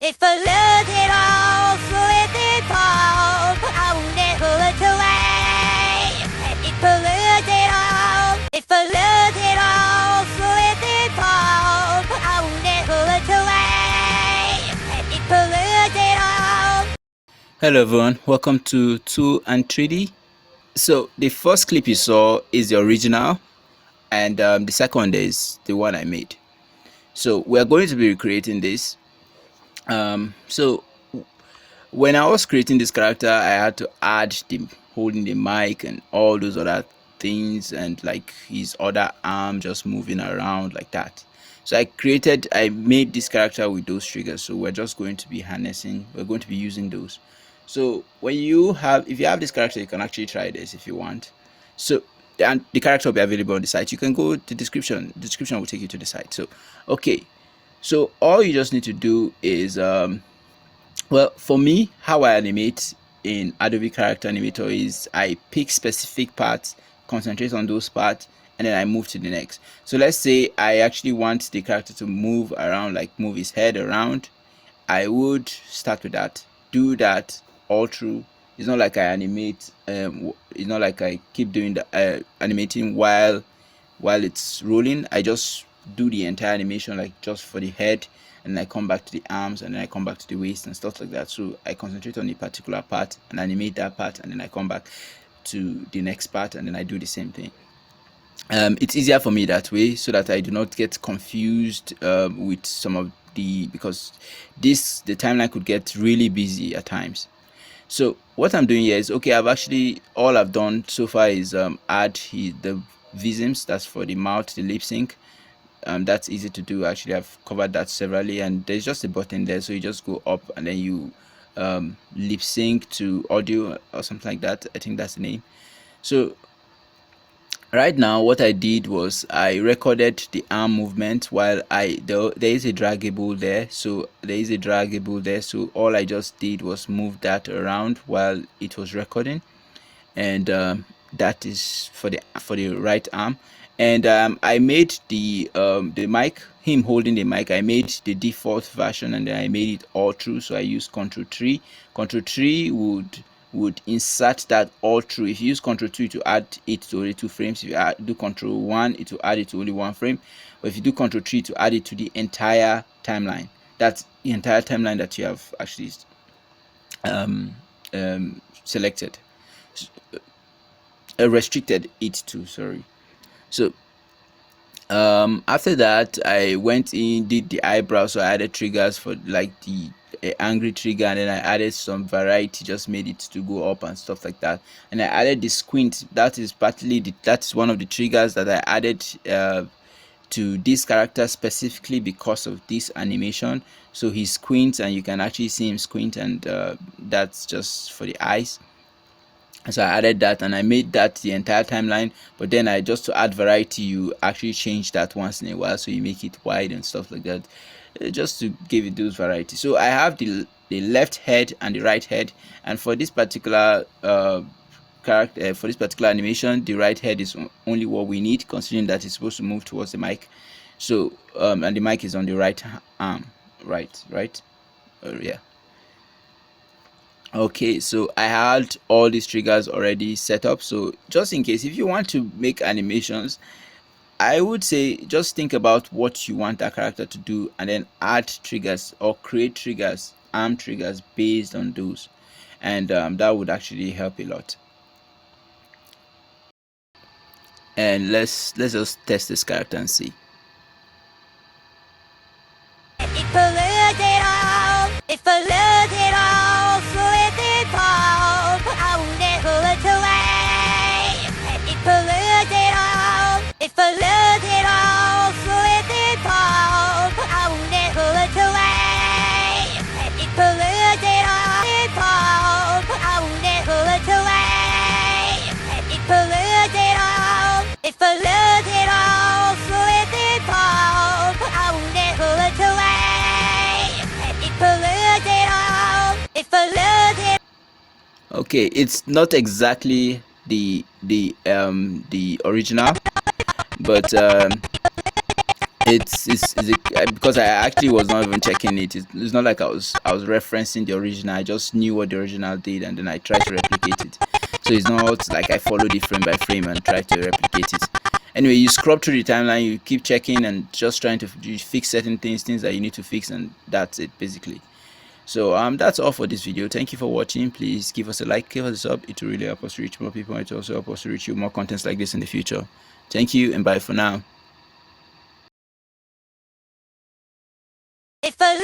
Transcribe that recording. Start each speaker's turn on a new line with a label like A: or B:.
A: If I lose it all, let it fall, I will never look away. If I lose it all, if I lose it all, let it fall, I will never look away. If I lose it all.
B: Hello everyone, welcome to 2 and 3D. So the first clip you saw is the original, and the second is the one I made. So we're going to be recreating this. So when I was creating this character, I had to add the holding the mic and all those other things, and like his other arm just moving around like that. So I made this character with those triggers. So we're just going to be we're going to be using those. So if you have this character, you can actually try this if you want. So and the character will be available on the site. You can go to the description. The description will take you to the site. So okay, so all you just need to do is well, for me, how I animate in Adobe Character Animator is I pick specific parts, concentrate on those parts, and then I move to the next. So let's say I actually want the character to move around, like move his head around. I would start with that, do that all through. It's not like I animate, it's not like I keep doing the animating while it's rolling. I just do the entire animation, like just for the head, and I come back to the arms, and then I come back to the waist and stuff like that. So I concentrate on a particular part and animate that part, and then I come back to the next part, and then I do the same thing. It's easier for me that way, so that I do not get confused with some of because the timeline could get really busy at times. So what I'm doing here is, okay, all I've done so far is add the visms, that's for the mouth, the lip sync. That's easy to do. Actually, I've covered that severally, and there's just a button there, so you just go up and then you lip sync to audio or something like that. I think that's the name. So right now what I did was I recorded the arm movement while there is a draggable there. So so all I just did was move that around while it was recording, and that is for the right arm. And I made the mic, him holding the mic, I made the default version, and then I made it all through. So I used Ctrl 3 would insert that all through. If you use Ctrl 2 to add it to only 2 frames, if you do Ctrl 1 it will add it to only 1 frame, but if you do Ctrl 3 to add it to the entire timeline, that's the entire timeline that you have actually selected, restricted it to, sorry. So after that I went in, did the eyebrow, so I added triggers for like the angry trigger, and then I added some variety, just made it to go up and stuff like that. And I added the squint. That's one of the triggers that I added to this character specifically because of this animation. So he squints, and you can actually see him squint, and that's just for the eyes. So I added that, and I made that the entire timeline. But then just to add variety, you actually change that once in a while, so you make it wide and stuff like that, just to give it those variety. So I have the left head and the right head, and for this particular character, for this particular animation, the right head is only what we need, considering that it's supposed to move towards the mic. So and the mic is on the right arm, right, yeah. Okay, so I had all these triggers already set up. So just in case, if you want to make animations, I would say just think about what you want that character to do, and then add triggers or create triggers, arm triggers based on those, and that would actually help a lot. And let's just test this character and see.
A: If I lose it all, if I lose it all, let it fall, I will never look away. If I lose it all, if I lose it all, let it fall, I will never look away. If I lose it all, I will never look away. If I lose it all, if I lose it all, let it fall, I will never look away. If I lose it all, if I lose it.
B: Okay, it's not exactly the original, but because I actually was not even checking it. It's not like I was referencing the original. I just knew what the original did, and then I tried to replicate it. So it's not like I followed it frame by frame and tried to replicate it. Anyway, you scrub through the timeline, you keep checking and just trying to fix certain things that you need to fix, and that's it basically. So that's all for this video. Thank you for watching. Please give us a like, give us a sub. It will really help us reach more people, and it will also help us reach you more contents like this in the future. Thank you, and bye for now.
A: If I